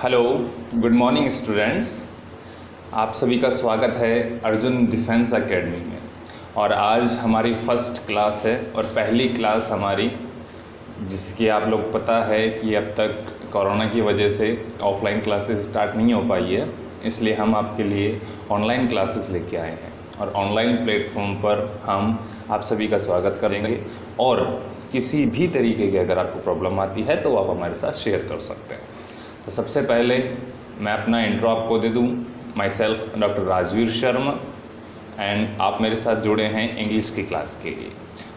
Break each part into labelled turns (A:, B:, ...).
A: Hello, good morning students. आप सभी का स्वागत है अर्जुन डिफेंस एकेडमी में। और आज हमारी फर्स्ट क्लास है और पहली क्लास हमारी, जिसकी आप लोग पता है कि अब तक कोरोना की वजह से ऑफलाइन क्लासेस स्टार्ट नहीं हो पाई है, इसलिए हम आपके लिए ऑनलाइन क्लासेस लेके आए हैं। और ऑनलाइन प्लेटफॉर्म पर हम आप सभी का स्वागत करेंगे और किसी भी तरीके की अगर आपको प्रॉब्लम आती है तो आप हमारे साथ शेयर कर सकते हैं। तो सबसे पहले मैं अपना इंट्रो आपको दे दूं। My self doctor Rajveer Sharma and आप मेरे साथ जुड़े हैं इंग्लिश की क्लास के लिए।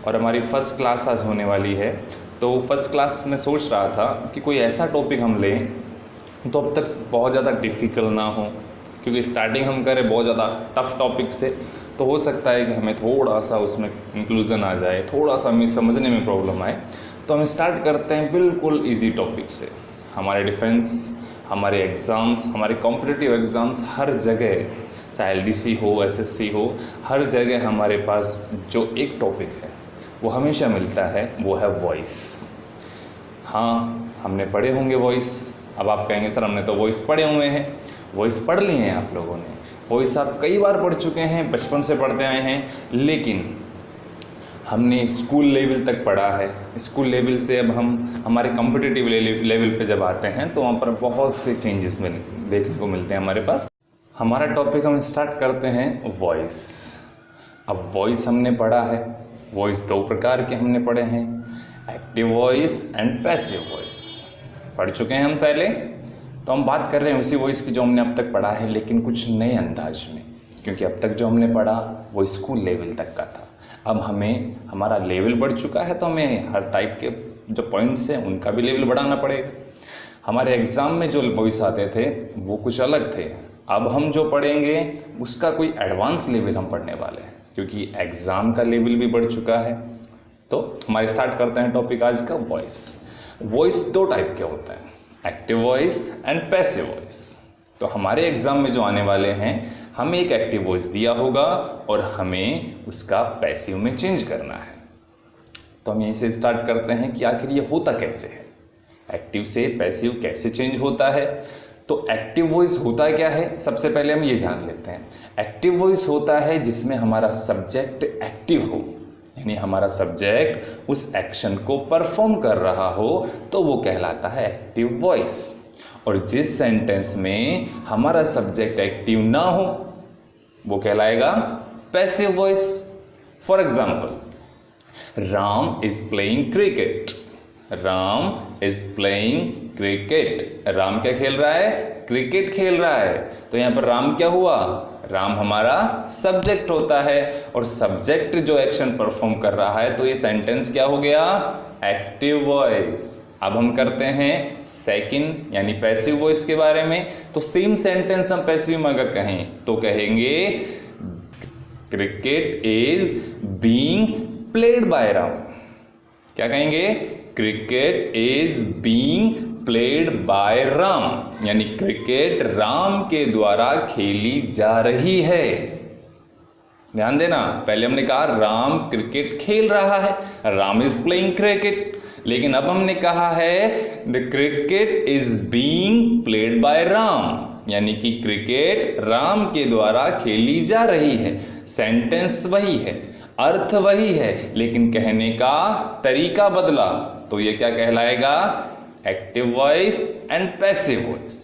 A: और हमारी फ़र्स्ट क्लास आज होने वाली है। तो फर्स्ट क्लास में सोच रहा था कि कोई ऐसा टॉपिक हम लें तो अब तक बहुत ज़्यादा डिफ़िकल्ट ना हो, क्योंकि स्टार्टिंग हम करें बहुत ज़्यादा टफ़ टॉपिक से तो हो सकता है कि हमें थोड़ा सा उसमें इंक्लूजन आ जाए, थोड़ा सा हमें समझने में प्रॉब्लम आए। तो हम स्टार्ट करते हैं बिल्कुल ईजी टॉपिक से। हमारे डिफेंस, हमारे एग्ज़ाम्स, हमारे कॉम्पिटिटिव एग्ज़ाम्स हर जगह, चाहे एलडीसी हो, एसएससी हो, हर जगह हमारे पास जो एक टॉपिक है वो हमेशा मिलता है, वो है वॉइस। हाँ, हमने पढ़े होंगे वॉइस। अब आप कहेंगे सर हमने तो वॉइस पढ़े हुए हैं। वॉइस पढ़ लिए हैं आप लोगों ने, वॉइस आप कई बार पढ़ चुके हैं, बचपन से पढ़ते आए हैं। लेकिन हमने स्कूल लेवल तक पढ़ा है। स्कूल लेवल से अब हम हमारे कॉम्पिटिटिव लेवल पे जब आते हैं तो वहाँ पर बहुत से चेंजेस देखने को मिलते हैं हमारे पास। हमारा टॉपिक हम स्टार्ट करते हैं वॉइस। अब वॉइस हमने पढ़ा है, वॉइस दो प्रकार के हमने पढ़े हैं, active voice and passive voice पढ़ चुके हैं हम पहले। तो हम बात कर रहे हैं उसी वॉइस की जो हमने अब तक पढ़ा है, लेकिन कुछ नए अंदाज में, क्योंकि अब तक जो हमने पढ़ा वो स्कूल लेवल तक का था। अब हमें हमारा लेवल बढ़ चुका है तो हमें हर टाइप के जो पॉइंट्स हैं उनका भी लेवल बढ़ाना पड़ेगा। हमारे एग्ज़ाम में जो वॉइस आते थे वो कुछ अलग थे। अब हम जो पढ़ेंगे उसका कोई एडवांस लेवल हम पढ़ने वाले हैं, क्योंकि एग्ज़ाम का लेवल भी बढ़ चुका है। तो हमारे स्टार्ट करते हैं टॉपिक आज का वॉइस। वॉइस दो टाइप के होते हैं, active voice and passive voice. तो हमारे एग्ज़ाम में जो आने वाले हैं, हमें एक एक्टिव वॉइस दिया होगा और हमें उसका पैसिव में चेंज करना है। तो हम यहीं से स्टार्ट करते हैं कि आखिर ये होता कैसे है, एक्टिव से पैसिव कैसे चेंज होता है। तो एक्टिव वॉइस होता क्या है, सबसे पहले हम ये जान लेते हैं। एक्टिव वॉइस होता है जिसमें हमारा सब्जेक्ट एक्टिव हो, यानी हमारा सब्जेक्ट उस एक्शन को परफॉर्म कर रहा हो, तो वो कहलाता है एक्टिव वॉइस। और जिस सेंटेंस में हमारा सब्जेक्ट एक्टिव ना हो वो कहलाएगा passive voice. For example, Ram is playing cricket. Ram is playing cricket. Ram क्या खेल रहा है? क्रिकेट खेल रहा है। तो यहाँ पर राम क्या हुआ? राम हमारा सब्जेक्ट होता है, और सब्जेक्ट जो एक्शन परफॉर्म कर रहा है, तो ये सेंटेंस क्या हो गया? Active voice. अब हम करते हैं सेकंड यानी पैसिव वॉइस के बारे में। तो सेम सेंटेंस हम पैसिव में अगर कहें तो कहेंगे cricket is being played by Ram. क्या कहेंगे? Cricket is being played by Ram, यानी क्रिकेट राम के द्वारा खेली जा रही है। ध्यान देना, पहले हमने कहा राम क्रिकेट खेल रहा है, राम इज प्लेइंग क्रिकेट। लेकिन अब हमने कहा है the cricket is being played by Ram, यानी कि क्रिकेट राम के द्वारा खेली जा रही है। सेंटेंस वही है, अर्थ वही है, लेकिन कहने का तरीका बदला। तो ये क्या कहलाएगा? Active voice and passive voice.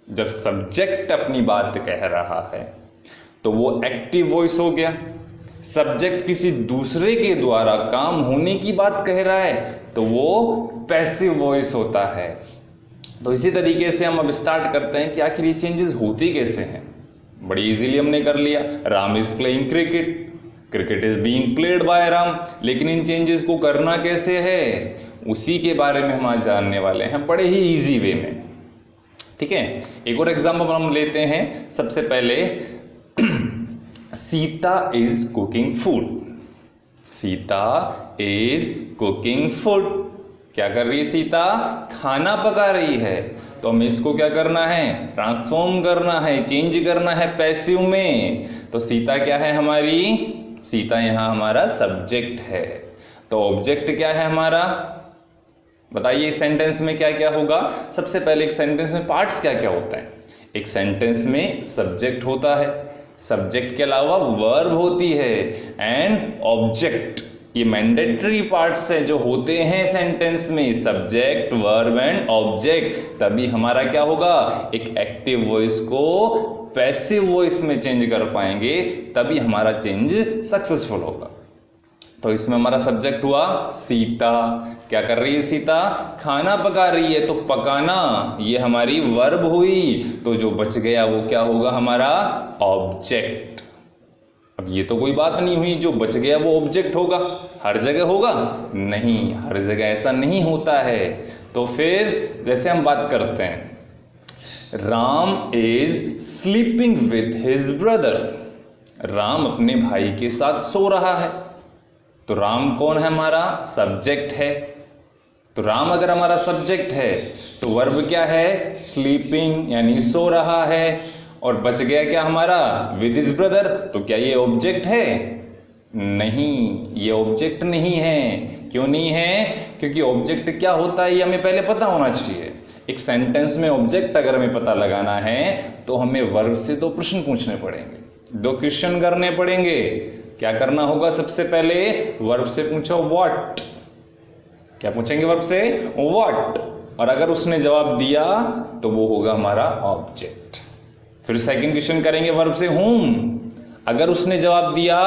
A: जब सब्जेक्ट अपनी बात कह रहा है तो वो एक्टिव वॉइस हो गया। सब्जेक्ट किसी दूसरे के द्वारा काम होने की बात कह रहा है तो वो पैसिव वॉइस होता है। तो इसी तरीके से हम अब स्टार्ट करते हैं कि आखिर ये चेंजेस होती कैसे हैं। बड़ी इजीली हमने कर लिया, Ram is playing cricket, cricket is being played by Ram. लेकिन इन चेंजेस को करना कैसे है, उसी के बारे में हम आज जानने वाले हैं, बड़े ही इजी वे में। ठीक है, एक और एग्जाम्पल हम लेते हैं। सबसे पहले Sita is cooking food. Sita is cooking food. क्या कर रही है सीता? खाना पका रही है। तो हमें इसको क्या करना है? ट्रांसफॉर्म करना है, चेंज करना है पैसिव में। तो सीता क्या है हमारी? सीता यहाँ हमारा सब्जेक्ट है। तो ऑब्जेक्ट क्या है हमारा? बताइए इस सेंटेंस में क्या क्या होगा। सबसे पहले एक सेंटेंस में पार्ट्स क्या क्या होता है। एक सेंटेंस में सब्जेक्ट होता है, सब्जेक्ट के अलावा वर्ब होती है एंड ऑब्जेक्ट। ये मैंडेटरी पार्ट्स हैं जो होते हैं सेंटेंस में, सब्जेक्ट, वर्ब एंड ऑब्जेक्ट। तभी हमारा क्या होगा, एक एक्टिव वॉइस को पैसिव वॉइस में चेंज कर पाएंगे, तभी हमारा चेंज सक्सेसफुल होगा। तो इसमें हमारा सब्जेक्ट हुआ सीता। क्या कर रही है सीता, खाना पका रही है, तो पकाना ये हमारी वर्ब हुई। तो जो बच गया वो क्या होगा, हमारा ऑब्जेक्ट। अब ये तो कोई बात नहीं हुई, जो बच गया वो ऑब्जेक्ट होगा। हर जगह होगा नहीं, हर जगह ऐसा नहीं होता है। तो फिर जैसे हम बात करते हैं, Ram is sleeping with his brother. Ram अपने भाई के साथ सो रहा है। तो राम कौन है, हमारा सब्जेक्ट है। तो राम अगर हमारा सब्जेक्ट है तो वर्ब क्या है, स्लीपिंग, यानी सो रहा है। और बच गया क्या हमारा, विद हिज ब्रदर। तो क्या ये ऑब्जेक्ट है, नहीं, ये ऑब्जेक्ट नहीं है। क्यों नहीं है, क्योंकि ऑब्जेक्ट क्या होता है ये हमें पहले पता होना चाहिए। एक सेंटेंस में ऑब्जेक्ट अगर हमें पता लगाना है तो हमें वर्ब से दो प्रश्न पूछने पड़ेंगे, दो क्वेश्चन करने पड़ेंगे। क्या करना होगा, सबसे पहले वर्ब से पूछो व्हाट। क्या पूछेंगे वर्ब से, व्हाट। और अगर उसने जवाब दिया तो वो होगा हमारा ऑब्जेक्ट। फिर सेकंड क्वेश्चन करेंगे वर्ब से whom। अगर उसने जवाब दिया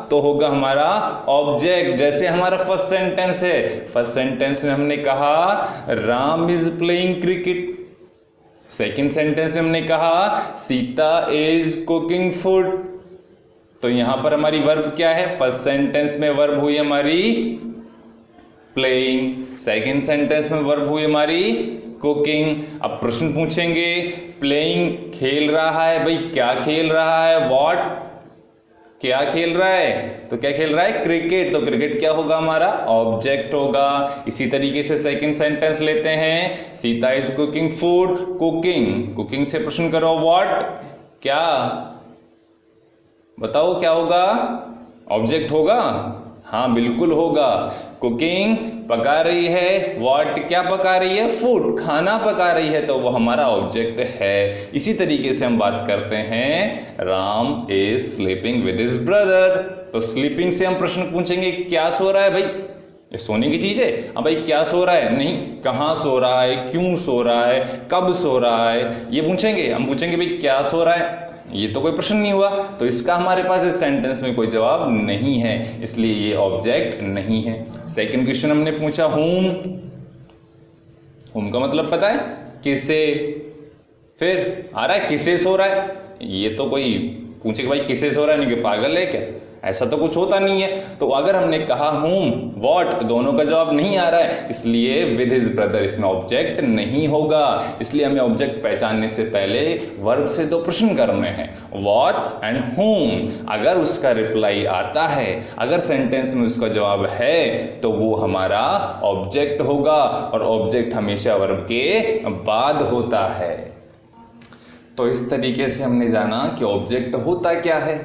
A: तो होगा हमारा ऑब्जेक्ट। जैसे हमारा फर्स्ट सेंटेंस है, फर्स्ट सेंटेंस में हमने कहा Ram is playing cricket. Second sentence में हमने कहा सीता इज कुकिंग फूड। तो यहां पर हमारी वर्ब क्या है, फर्स्ट सेंटेंस में वर्ब हुई हमारी प्लेइंग, सेकंड सेंटेंस में वर्ब हुई हमारी कुकिंग। अब प्रश्न पूछेंगे, प्लेइंग खेल रहा है, भाई क्या खेल रहा है, व्हाट क्या खेल रहा है, तो क्या खेल रहा है, क्रिकेट। तो क्रिकेट क्या होगा, हमारा ऑब्जेक्ट होगा। इसी तरीके से सेकंड सेंटेंस लेते हैं, Sita is cooking food, cooking, cooking से प्रश्न करो व्हाट, क्या, बताओ क्या होगा, ऑब्जेक्ट होगा, हाँ बिल्कुल होगा। कुकिंग पका रही है, व्हाट क्या पका रही है, फूड खाना पका रही है, तो वो हमारा ऑब्जेक्ट है। इसी तरीके से हम बात करते हैं Ram is sleeping with his brother. तो स्लीपिंग से हम प्रश्न पूछेंगे क्या सो रहा है, भाई ये सोने की चीज है, अब भाई क्या सो रहा है, नहीं कहाँ सो रहा है, क्यों सो रहा है, कब सो रहा है, ये पूछेंगे। हम पूछेंगे भाई क्या सो रहा है, ये तो कोई प्रश्न नहीं हुआ, तो इसका हमारे पास इस सेंटेंस में कोई जवाब नहीं है, इसलिए ये ऑब्जेक्ट नहीं है। सेकंड क्वेश्चन हमने पूछा whom, whom का मतलब पता है, किसे। फिर आ रहा है किसे सो रहा है, ये तो कोई पूछे कि भाई किसे सो रहा है, नहीं कि पागल है क्या, ऐसा तो कुछ होता नहीं है। तो अगर हमने कहा whom, what, दोनों का जवाब नहीं आ रहा है, इसलिए with his brother इसमें ऑब्जेक्ट नहीं होगा। इसलिए हमें ऑब्जेक्ट पहचानने से पहले वर्ब से दो प्रश्न करने हैं, what एंड whom। अगर उसका रिप्लाई आता है, अगर सेंटेंस में उसका जवाब है, तो वो हमारा ऑब्जेक्ट होगा, और ऑब्जेक्ट हमेशा वर्ब के बाद होता है। तो इस तरीके से हमने जाना कि ऑब्जेक्ट होता क्या है।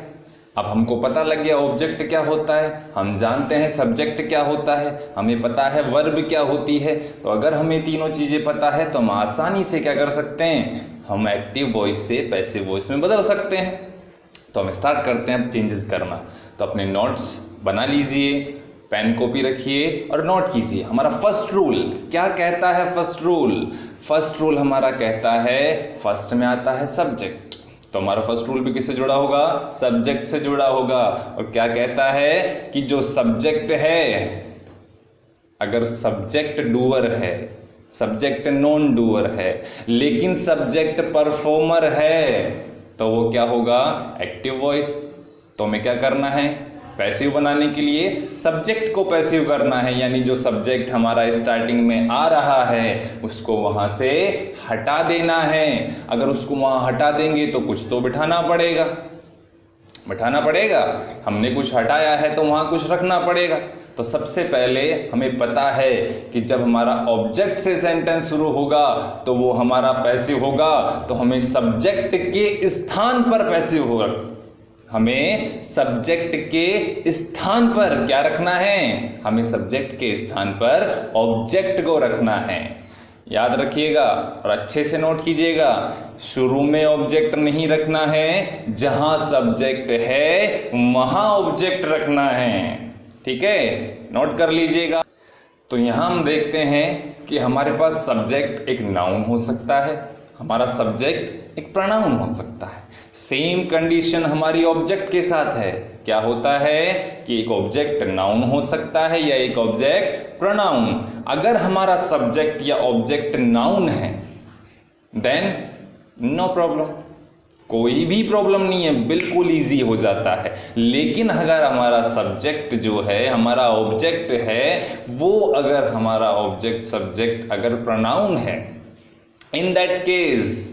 A: अब हमको पता लग गया ऑब्जेक्ट क्या होता है, हम जानते हैं सब्जेक्ट क्या होता है, हमें पता है वर्ब क्या होती है। तो अगर हमें तीनों चीज़ें पता है तो हम आसानी से क्या कर सकते हैं, हम एक्टिव वॉइस से पैसिव वॉइस में बदल सकते हैं। तो हम स्टार्ट करते हैं अब चेंजेस करना। तो अपने नोट्स बना लीजिए, पेन कॉपी रखिए और नोट कीजिए। हमारा फर्स्ट रूल क्या कहता है, फर्स्ट रूल हमारा कहता है, फर्स्ट में आता है सब्जेक्ट। तो हमारा फर्स्ट रूल भी किससे जुड़ा होगा, सब्जेक्ट से जुड़ा होगा। और क्या कहता है कि जो सब्जेक्ट है, अगर सब्जेक्ट डूअर है, सब्जेक्ट नॉन डूअर है, लेकिन सब्जेक्ट परफॉर्मर है, तो वो क्या होगा, एक्टिव वॉइस। तो हमें क्या करना है, पैसिव बनाने के लिए सब्जेक्ट को पैसिव करना है, यानी जो सब्जेक्ट हमारा स्टार्टिंग में आ रहा है उसको वहां से हटा देना है। अगर उसको वहां हटा देंगे तो कुछ तो बिठाना पड़ेगा, हमने कुछ हटाया है तो वहां कुछ रखना पड़ेगा। तो सबसे पहले हमें पता है कि जब हमारा ऑब्जेक्ट से सेंटेंस शुरू होगा तो वो हमारा पैसिव होगा, तो हमें सब्जेक्ट के स्थान पर पैसिव होगा हमें सब्जेक्ट के स्थान पर क्या रखना है, हमें सब्जेक्ट के स्थान पर ऑब्जेक्ट को रखना है। याद रखिएगा और अच्छे से नोट कीजिएगा, शुरू में ऑब्जेक्ट नहीं रखना है, जहां सब्जेक्ट है वहां ऑब्जेक्ट रखना है। ठीक है, नोट कर लीजिएगा। तो यहां हम देखते हैं कि हमारे पास सब्जेक्ट एक नाउन हो सकता है, हमारा सब्जेक्ट एक प्रोनाउन हो सकता है। सेम कंडीशन हमारी ऑब्जेक्ट के साथ है। क्या होता है कि एक ऑब्जेक्ट नाउन हो सकता है या एक ऑब्जेक्ट प्रोनाउन। अगर हमारा सब्जेक्ट या ऑब्जेक्ट नाउन है देन नो प्रॉब्लम, कोई भी प्रॉब्लम नहीं है, बिल्कुल इजी हो जाता है। लेकिन अगर हमारा सब्जेक्ट जो है, हमारा ऑब्जेक्ट है, वो अगर हमारा ऑब्जेक्ट सब्जेक्ट अगर प्रोनाउन है, इन दैट केस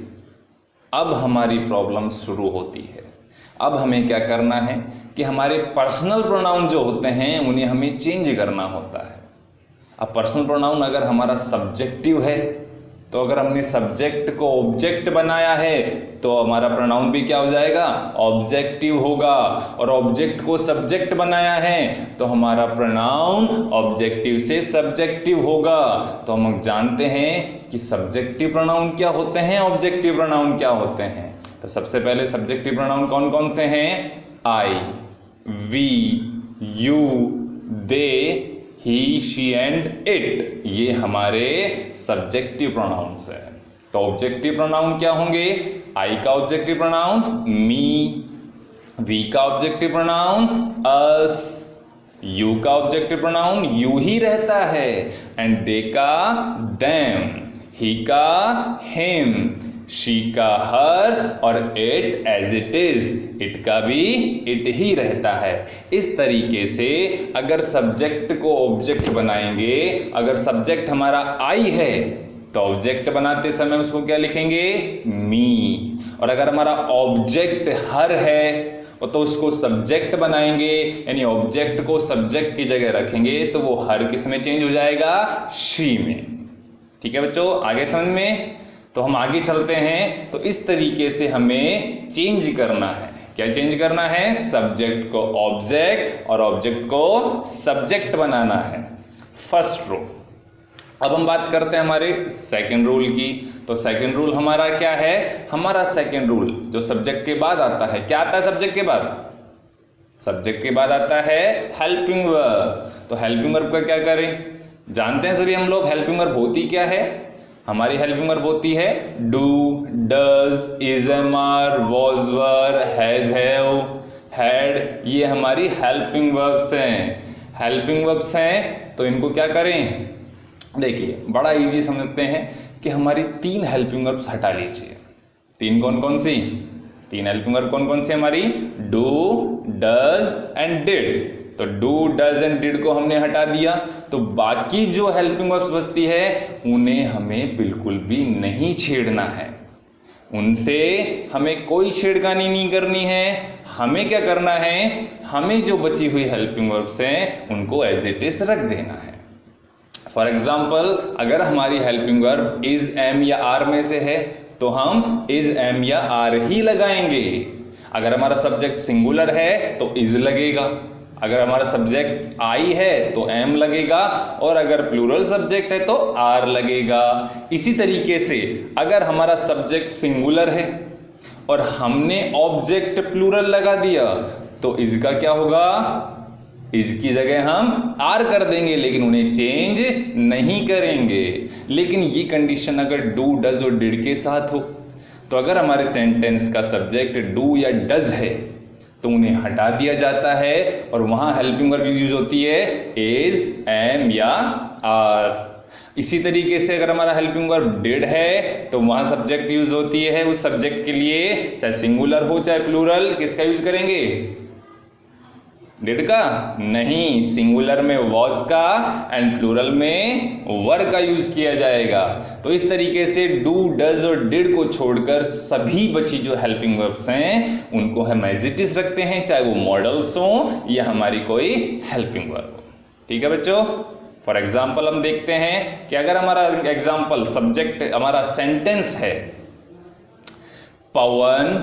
A: अब हमारी प्रॉब्लम शुरू होती है। अब हमें क्या करना है कि हमारे पर्सनल प्रोनाउन जो होते हैं उन्हें हमें चेंज करना होता है। अब पर्सनल प्रोनाउन अगर हमारा सब्जेक्टिव है, तो अगर हमने सब्जेक्ट को ऑब्जेक्ट बनाया है तो हमारा प्रोनाउन भी क्या हो जाएगा, ऑब्जेक्टिव होगा। और ऑब्जेक्ट को सब्जेक्ट बनाया है तो हमारा प्रोनाउन ऑब्जेक्टिव से सब्जेक्टिव होगा। तो हम जानते हैं कि सब्जेक्टिव प्रोनाउन क्या होते हैं, ऑब्जेक्टिव प्रोनाउन क्या होते हैं। तो सबसे पहले सब्जेक्टिव प्रोनाउन कौन कौन से हैं, I, we, you, they, he, she and it, ये हमारे सब्जेक्टिव प्रोनाउंस है। तो ऑब्जेक्टिव प्रोनाउन क्या होंगे, आई का ऑब्जेक्टिव प्रोनाउन मी, वी का ऑब्जेक्टिव प्रोनाउन अस, यू का ऑब्जेक्टिव प्रोनाउन यू ही रहता है, एंड दे का देम, ही का हिम, शी का हर, और it as it is, it का भी इट ही रहता है। इस तरीके से अगर सब्जेक्ट को ऑब्जेक्ट बनाएंगे, अगर सब्जेक्ट हमारा आई है तो ऑब्जेक्ट बनाते समय उसको क्या लिखेंगे, मी। और अगर हमारा ऑब्जेक्ट हर है तो उसको सब्जेक्ट बनाएंगे, यानी ऑब्जेक्ट को सब्जेक्ट की जगह रखेंगे तो वो हर किस में चेंज हो जाएगा, शी में। ठीक है बच्चों, आगे समझ में। तो हम आगे चलते हैं। तो इस तरीके से हमें चेंज करना है, क्या चेंज करना है, सब्जेक्ट को ऑब्जेक्ट और ऑब्जेक्ट को सब्जेक्ट बनाना है। First rule. अब हम बात करते हैं हमारे सेकंड रूल की। तो सेकंड रूल हमारा क्या है, हमारा सेकंड रूल जो सब्जेक्ट के बाद आता है, क्या आता है सब्जेक्ट के बाद, सब्जेक्ट के बाद आता है हेल्पिंग वर्ब। तो हेल्पिंग वर्ब का क्या करें, जानते हैं सभी हम लोग हेल्पिंग वर्ब होती क्या है। हमारी हेल्पिंग वर्ब होती है do, does, is, am, are, was, were, has, have, had, ये हमारी हेल्पिंग वर्ब्स हैं। हेल्पिंग वर्ब्स हैं तो इनको क्या करें, देखिए बड़ा इजी समझते हैं कि हमारी 3 हेल्पिंग वर्ब्स हटा लीजिए। 3 कौन कौन सी, 3 हेल्पिंग वर्ब कौन कौन सी हमारी, डू, डज एंड डिड। तो डू, डज एंड डिड को हमने हटा दिया, तो बाकी जो हेल्पिंग वर्ब्स बचती है उन्हें हमें बिल्कुल भी नहीं छेड़ना है, उनसे हमें कोई छेड़खानी नहीं करनी है। हमें क्या करना है, हमें जो बची हुई हेल्पिंग वर्ब्स हैं उनको एज इट इज रख देना है। फॉर एग्जाम्पल, अगर हमारी हेल्पिंग वर्ब इज, एम या आर में से है तो हम इज, एम या आर ही लगाएंगे। अगर हमारा सब्जेक्ट सिंगुलर है तो इज लगेगा, अगर हमारा सब्जेक्ट आई है तो एम लगेगा, और अगर प्लूरल सब्जेक्ट है तो आर लगेगा। इसी तरीके से अगर हमारा सब्जेक्ट सिंगुलर है और हमने ऑब्जेक्ट प्लूरल लगा दिया तो इज का क्या होगा, इज की जगह हम आर कर देंगे, लेकिन उन्हें चेंज नहीं करेंगे। लेकिन ये कंडीशन अगर डू, डज और डिड के साथ हो, तो अगर हमारे सेंटेंस का सब्जेक्ट डू या डज है तो उन्हें हटा दिया जाता है और वहां हेल्पिंग वर्ब यूज होती है इज, एम या आर। इसी तरीके से अगर हमारा हेल्पिंग वर्ब डिड है तो वहां सब्जेक्ट यूज होती है, उस सब्जेक्ट के लिए चाहे सिंगुलर हो चाहे प्लूरल, किसका यूज करेंगे, डिड का नहीं, सिंगुलर में वॉज का एंड प्लूरल में वर का यूज किया जाएगा। तो इस तरीके से डू, डज और डिड को छोड़कर सभी बची जो हेल्पिंग वर्ब्स हैं उनको हम एज इट इज रखते हैं, चाहे वो मॉडल्स हो या हमारी कोई हेल्पिंग वर्ब हो। ठीक है बच्चों। फॉर एग्जाम्पल हम देखते हैं कि अगर हमारा एग्जाम्पल सब्जेक्ट हमारा सेंटेंस है पवन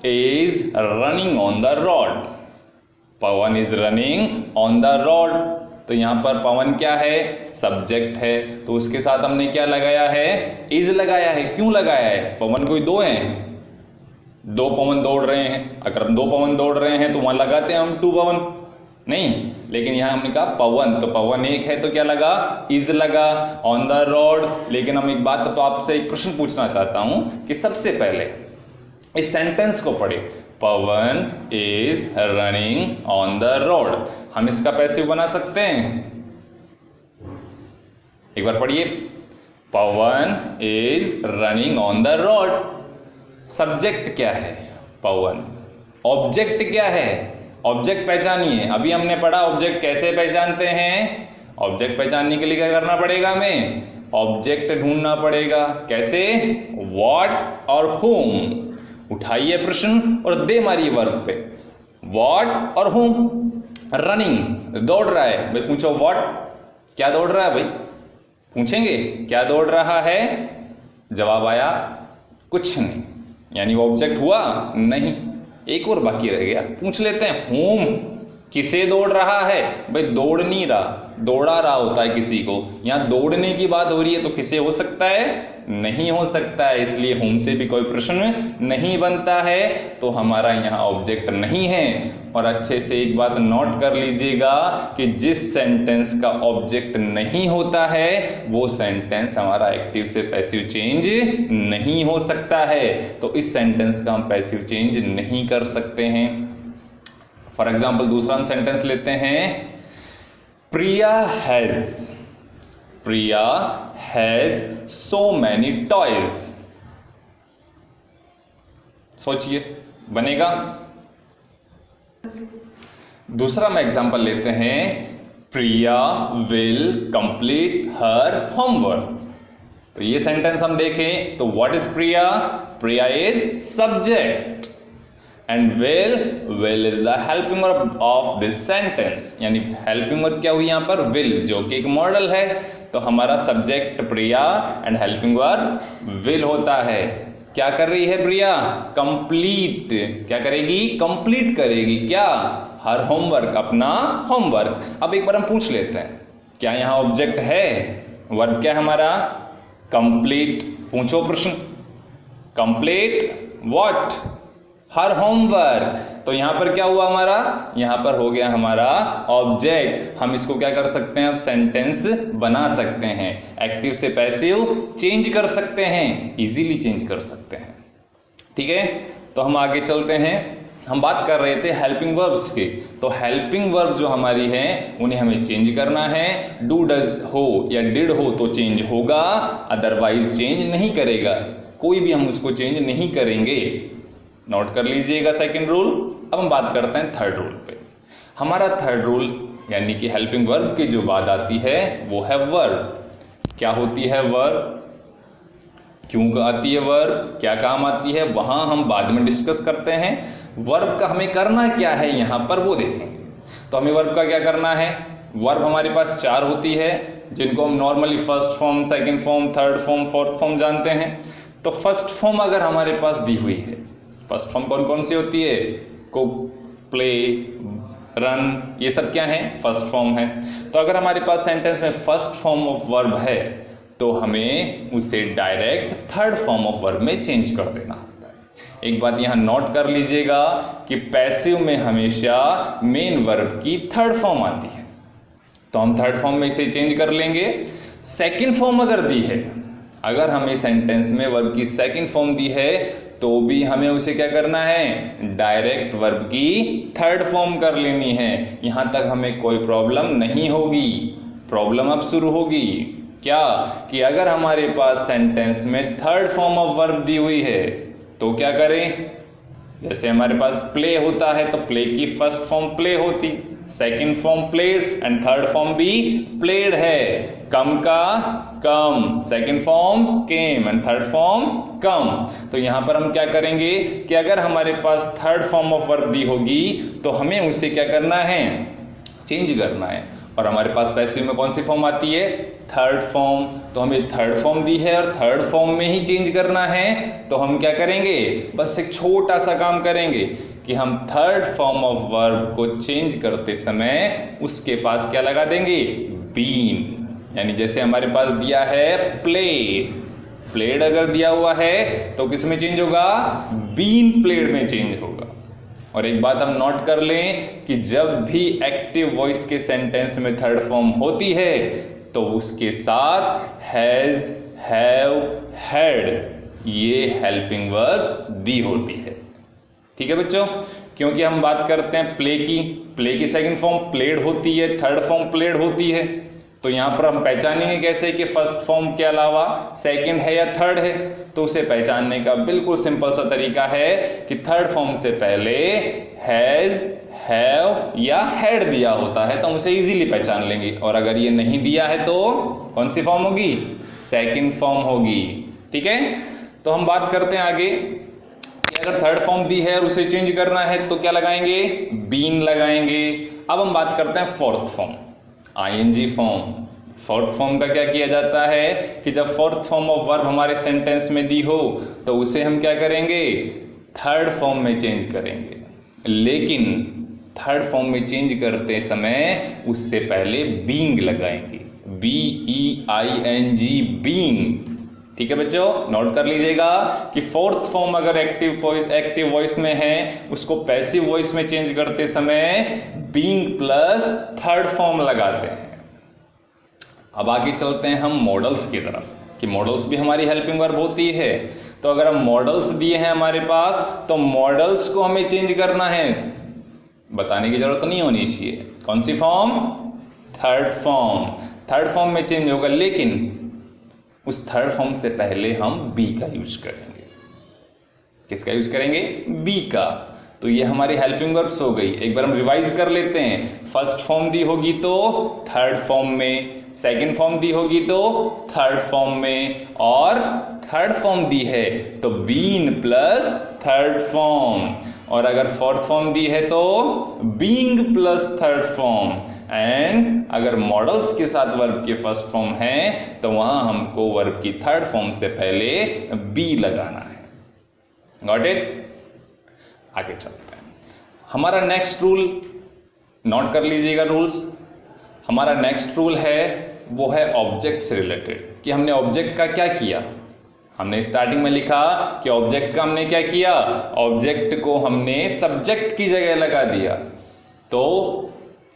A: is running on the road. Pawan is running on the road. तो यहाँ पर पवन क्या है? सब्जेक्ट है, तो उसके साथ हमने क्या लगाया है? is लगाया है। क्यों लगाया है? पवन कोई दो हैं, दो पवन दौड़ रहे हैं। अगर हम दो पवन दौड़ रहे हैं तो वहां लगाते हैं हम टू पवन, नहीं, लेकिन यहाँ हमने कहा पवन, तो पवन एक है तो क्या लगा? इज लगा। On the road. लेकिन हम एक बात तो आपसे एक प्रश्न पूछना चाहता हूं कि सबसे पहले इस सेंटेंस को पढ़े, Pawan is running on the road. हम इसका पैसिव बना सकते हैं? एक बार पढ़िए, Pawan is running on the road. Subject क्या है? पवन। ऑब्जेक्ट क्या है? ऑब्जेक्ट पहचानिए। अभी हमने पढ़ा ऑब्जेक्ट कैसे पहचानते हैं। ऑब्जेक्ट पहचानने के लिए क्या करना पड़ेगा? हमें ऑब्जेक्ट ढूंढना पड़ेगा। कैसे? व्हाट और whom। उठाइए प्रश्न और दे मारिए वर्ब पे। व्हाट और whom। रनिंग, दौड़ रहा है भाई। पूछो व्हाट, क्या दौड़ रहा है भाई? पूछेंगे क्या दौड़ रहा है? जवाब आया कुछ नहीं, यानी वो ऑब्जेक्ट हुआ नहीं। एक और बाकी रह गया, पूछ लेते हैं whom, किसे दौड़ रहा है? भाई दौड़ नहीं रहा, दौड़ा रहा होता है किसी को। यहाँ दौड़ने की बात हो रही है तो किसे हो सकता है? नहीं हो सकता है, इसलिए whom से भी कोई प्रश्न नहीं बनता है, तो हमारा यहाँ ऑब्जेक्ट नहीं है। और अच्छे से एक बात नोट कर लीजिएगा कि जिस सेंटेंस का ऑब्जेक्ट नहीं होता है वो सेंटेंस हमारा एक्टिव से पैसिव चेंज नहीं हो सकता है, तो इस सेंटेंस का हम पैसिव चेंज नहीं कर सकते हैं। फॉर एग्जाम्पल दूसरा हम सेंटेंस लेते हैं, प्रिया हैज सो मैनी टॉयज। सोचिए बनेगा? दूसरा मैं एग्जांपल लेते हैं, प्रिया विल कंप्लीट हर होमवर्क। तो ये सेंटेंस हम देखें तो what is Priya? Priya is subject and will is the helping verb of this sentence. यानी हेल्पिंग वर्ब क्या हुई यहाँ पर? विल, जो कि एक मॉडल है। तो हमारा subject Priya and helping verb will होता है। क्या कर रही है प्रिया? कंप्लीट। क्या करेगी? कंप्लीट करेगी क्या? हर होमवर्क, अपना होमवर्क। अब एक बार हम पूछ लेते हैं, क्या यहाँ ऑब्जेक्ट है? वर्ब क्या है हमारा? कंप्लीट। पूछो प्रश्न, कंप्लीट व्हाट? Her homework. तो यहां पर क्या हुआ हमारा? यहां पर हो गया हमारा ऑब्जेक्ट। हम इसको क्या कर सकते हैं? अब सेंटेंस बना सकते हैं, एक्टिव से पैसिव चेंज कर सकते हैं, इजीली चेंज कर सकते हैं। ठीक है, तो हम आगे चलते हैं। हम बात कर रहे थे हेल्पिंग वर्ब्स की, तो हेल्पिंग वर्ब जो हमारी है उन्हें हमें चेंज करना है। डू, डज हो या डिड हो तो चेंज होगा, अदरवाइज चेंज नहीं करेगा। कोई भी हम उसको चेंज नहीं करेंगे। नोट कर लीजिएगा सेकंड रूल। अब हम बात करते हैं थर्ड रूल पे। हमारा थर्ड रूल यानी कि हेल्पिंग वर्ब की जो बात आती है वो है वर्ब। क्या होती है वर्ब? क्यों आती है वर्ब? क्या काम आती है? वहां हम बाद में डिस्कस करते हैं। वर्ब का हमें करना क्या है यहाँ पर वो देखेंगे। तो हमें वर्ब का क्या करना है? वर्ब हमारे पास चार होती है, जिनको हम normally first form, second form, third form, fourth form जानते हैं। तो फर्स्ट फॉर्म अगर हमारे पास दी हुई है, फर्स्ट फॉर्म कौन कौन सी होती है? कुक, प्ले, रन, ये सब क्या है? फर्स्ट फॉर्म है। तो अगर हमारे पास सेंटेंस में फर्स्ट फॉर्म ऑफ वर्ब है तो हमें उसे direct third form of verb में चेंज कर देना होता है। एक बात यहां नोट कर लीजिएगा कि पैसिव में हमेशा मेन वर्ब की थर्ड फॉर्म आती है, तो हम थर्ड फॉर्म में इसे चेंज कर लेंगे। सेकंड फॉर्म अगर दी है, अगर हमें सेंटेंस में वर्ब की सेकंड फॉर्म दी है तो भी हमें उसे क्या करना है? डायरेक्ट वर्ब की थर्ड फॉर्म कर लेनी है। यहां तक हमें कोई प्रॉब्लम नहीं होगी। प्रॉब्लम अब शुरू होगी क्या? कि अगर हमारे पास सेंटेंस में थर्ड फॉर्म ऑफ वर्ब दी हुई है तो क्या करें? जैसे हमारे पास प्ले होता है तो प्ले की फर्स्ट फॉर्म प्ले होती, second form played and third form भी प्लेड है। कम का come, second form came and third form come. तो यहां पर हम क्या करेंगे कि अगर हमारे पास थर्ड फॉर्म ऑफ वर्ब दी होगी तो हमें उसे क्या करना है? चेंज करना है। और हमारे पास पैसिव में कौन सी फॉर्म आती है, थर्ड फॉर्म। तो हमें थर्ड फॉर्म दी है और थर्ड फॉर्म में ही चेंज करना है, तो हम क्या करेंगे, बस एक छोटा सा काम करेंगे कि हम थर्ड फॉर्म ऑफ वर्ब को चेंज करते समय उसके पास क्या लगा देंगे, बीन। यानी जैसे हमारे पास दिया है प्लेड, प्लेड अगर दिया हुआ है तो किस में चेंज होगा, बीन प्लेड में चेंज होगा। और एक बात हम नोट कर लें कि जब भी एक्टिव वॉइस के सेंटेंस में थर्ड फॉर्म होती है तो उसके साथ हैज, हैव, हैड ये हेल्पिंग वर्ब्स दी होती है। ठीक है बच्चों, क्योंकि हम बात करते हैं प्ले की, प्ले की सेकंड फॉर्म प्लेड होती है, थर्ड फॉर्म प्लेड होती है, तो यहाँ पर हम पहचानेंगे कैसे कि फर्स्ट फॉर्म के अलावा सेकंड है या थर्ड है। तो उसे पहचानने का बिल्कुल सिंपल सा तरीका है कि थर्ड फॉर्म से पहले हैज, हैव या हैड दिया होता है तो हम उसे इजीली पहचान लेंगे, और अगर ये नहीं दिया है तो कौन सी फॉर्म होगी, सेकंड फॉर्म होगी। ठीक है, तो हम बात करते हैं आगे कि अगर थर्ड फॉर्म दी है और उसे चेंज करना है तो क्या लगाएंगे, बीन लगाएंगे। अब हम बात करते हैं fourth form, ING form. Fourth form का क्या किया जाता है कि जब फोर्थ फॉर्म ऑफ वर्ब हमारे सेंटेंस में दी हो तो उसे हम क्या करेंगे, थर्ड फॉर्म में चेंज करेंगे, लेकिन थर्ड फॉर्म में चेंज करते समय उससे पहले बीइंग लगाएंगे, BEING, बीइंग। ठीक है बच्चों, नोट कर लीजिएगा कि फोर्थ फॉर्म अगर एक्टिव वॉइस में है उसको पैसिव वॉइस में चेंज करते समय बीइंग प्लस थर्ड फॉर्म लगाते हैं। अब आगे चलते हैं हम मॉडल्स की तरफ कि मॉडल्स भी हमारी हेल्पिंग वर्ब होती है। तो अगर हम मॉडल्स दिए हैं हमारे पास तो मॉडल्स को हमें चेंज करना है, बताने की जरूरत नहीं होनी चाहिए। कौन सी form, third form. Third form में चेंज होगा, लेकिन उस थर्ड फॉर्म से पहले हम बी का यूज करेंगे। किसका यूज करेंगे, बी का। तो ये हमारी हेल्पिंग वर्ब्स हो गई। एक बार हम रिवाइज कर लेते हैं, फर्स्ट फॉर्म दी होगी तो थर्ड फॉर्म में, सेकंड फॉर्म दी होगी तो थर्ड फॉर्म में, और थर्ड फॉर्म दी है तो बीन प्लस थर्ड फॉर्म, और अगर फोर्थ फॉर्म दी है तो being plus third form. And अगर मॉडल्स के साथ वर्ब के फर्स्ट फॉर्म है तो वहां हमको वर्ब की थर्ड फॉर्म से पहले बी लगाना है। Got it? आगे चलते हैं। हमारा नेक्स्ट रूल नोट कर लीजिएगा रूल्स। हमारा नेक्स्ट रूल है वो है ऑब्जेक्ट से रिलेटेड, कि हमने ऑब्जेक्ट का क्या किया। हमने स्टार्टिंग में लिखा कि ऑब्जेक्ट का हमने क्या किया, ऑब्जेक्ट को हमने सब्जेक्ट की जगह लगा दिया। तो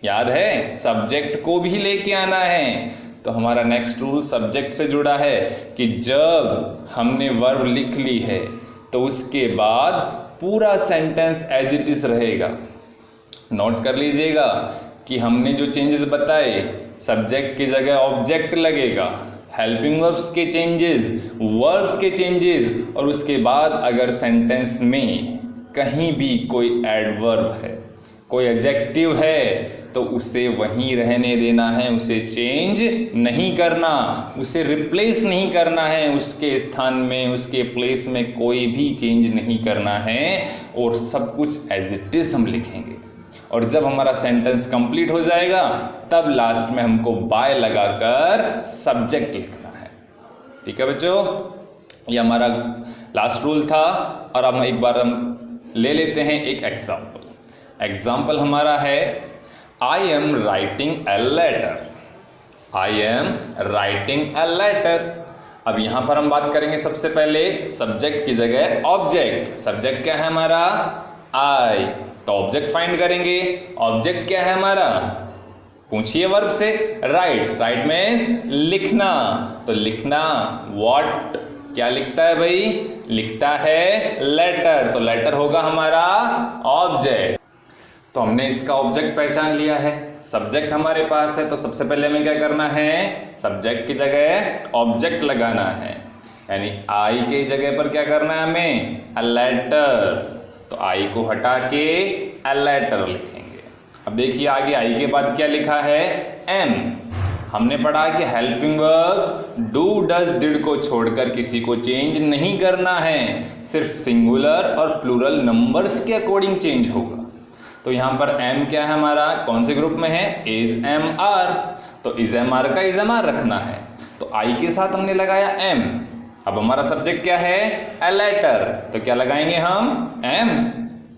A: याद है सब्जेक्ट को भी लेके आना है। तो हमारा नेक्स्ट रूल सब्जेक्ट से जुड़ा है कि जब हमने वर्ब लिख ली है तो उसके बाद पूरा सेंटेंस एज इट इज रहेगा। नोट कर लीजिएगा कि हमने जो चेंजेस बताए, सब्जेक्ट की जगह ऑब्जेक्ट लगेगा, हेल्पिंग वर्ब्स के चेंजेस, वर्ब्स के चेंजेस, और उसके बाद अगर सेंटेंस में कहीं भी कोई एडवर्ब है, कोई एडजेक्टिव है तो उसे वहीं रहने देना है, उसे चेंज नहीं करना, उसे रिप्लेस नहीं करना है, उसके स्थान में, उसके प्लेस में कोई भी चेंज नहीं करना है, और सब कुछ एज इट इज हम लिखेंगे। और जब हमारा सेंटेंस कंप्लीट हो जाएगा तब लास्ट में हमको बाय लगाकर सब्जेक्ट लिखना है। ठीक है बच्चों, ये हमारा लास्ट रूल था। और अब एक बार हम ले लेते हैं एक एग्जाम्पल। एग्जाम्पल हमारा है I am writing a letter. I am writing a letter. अब यहां पर हम बात करेंगे सबसे पहले सब्जेक्ट की जगह ऑब्जेक्ट। सब्जेक्ट क्या है हमारा, आई, तो ऑब्जेक्ट फाइंड करेंगे। ऑब्जेक्ट क्या है हमारा, पूछिए वर्ब से, राइट। राइट मीन्स लिखना। तो लिखना व्हाट, क्या लिखता है भाई, लिखता है लेटर। तो लेटर होगा हमारा ऑब्जेक्ट। तो हमने इसका ऑब्जेक्ट पहचान लिया है, सब्जेक्ट हमारे पास है, तो सबसे पहले हमें क्या करना है, सब्जेक्ट की जगह ऑब्जेक्ट लगाना है। यानी आई के जगह पर क्या करना है हमें, अ लेटर। तो आई को हटा के अ लेटर लिखेंगे। अब देखिए आगे आई के बाद क्या लिखा है, एम। हमने पढ़ा कि helping verbs do does did को छोड़कर किसी को चेंज नहीं करना है, सिर्फ सिंगुलर और प्लूरल नंबर्स के अकॉर्डिंग चेंज होगा। तो यहाँ पर एम क्या है हमारा, कौन से ग्रुप में है, इज एम आर, तो इज एम आर का इज एम आर रखना है। तो आई के साथ हमने लगाया एम। अब हमारा सब्जेक्ट क्या है, ए लेटर, तो क्या लगाएंगे हम, एम,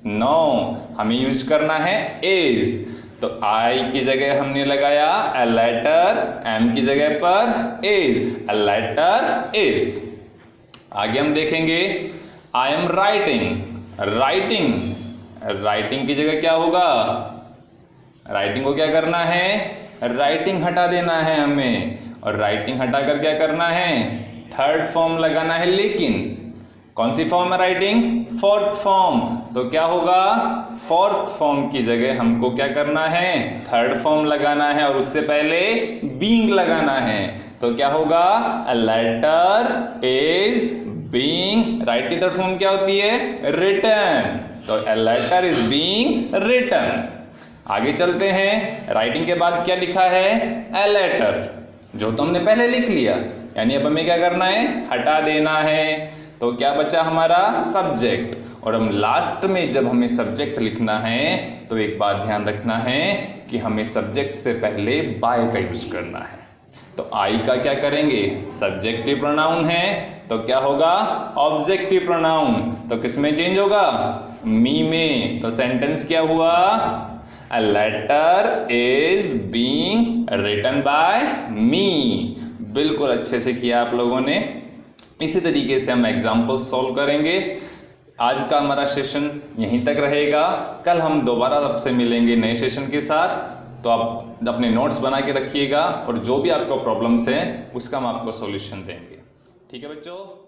A: नो, हमें यूज करना है इज। तो आई की जगह हमने लगाया ए लेटर, एम की जगह पर इज, ए लेटर इज। आगे हम देखेंगे आई एम राइटिंग, राइटिंग, राइटिंग की जगह क्या होगा, राइटिंग को क्या करना है, राइटिंग हटा देना है हमें, और राइटिंग हटाकर क्या करना है, थर्ड फॉर्म लगाना है। लेकिन कौन सी फॉर्म है राइटिंग, फोर्थ फॉर्म, तो क्या होगा, फोर्थ फॉर्म की जगह हमको क्या करना है, थर्ड फॉर्म लगाना है, और उससे पहले बीइंग लगाना है। तो क्या होगा, a letter is being, write की थर्ड फॉर्म क्या होती है, रिटन, तो a letter is being written. आगे चलते हैं, राइटिंग के बाद क्या लिखा है, ए लेटर, जो तो हमने पहले लिख लिया, यानी अब हमें क्या करना है, हटा देना है। तो क्या बचा हमारा, सब्जेक्ट, और हम लास्ट में जब हमें सब्जेक्ट लिखना है तो एक बात ध्यान रखना है कि हमें सब्जेक्ट से पहले बाय का यूज करना है। तो आई का क्या करेंगे, सब्जेक्टिव प्रोनाउन है, तो क्या होगा, ऑब्जेक्टिव प्रोनाउन, तो किस में चेंज होगा, मी में। तो सेंटेंस क्या हुआ, a letter is being written by me. बिल्कुल अच्छे से किया आप लोगों ने। इसी तरीके से हम एग्जाम्पल सॉल्व करेंगे। आज का हमारा सेशन यहीं तक रहेगा, कल हम दोबारा आपसे मिलेंगे नए सेशन के साथ। तो आप अपने नोट्स बना के रखिएगा, और जो भी आपको प्रॉब्लम्स हैं उसका हम आपको सॉल्यूशन देंगे। ठीक है बच्चों।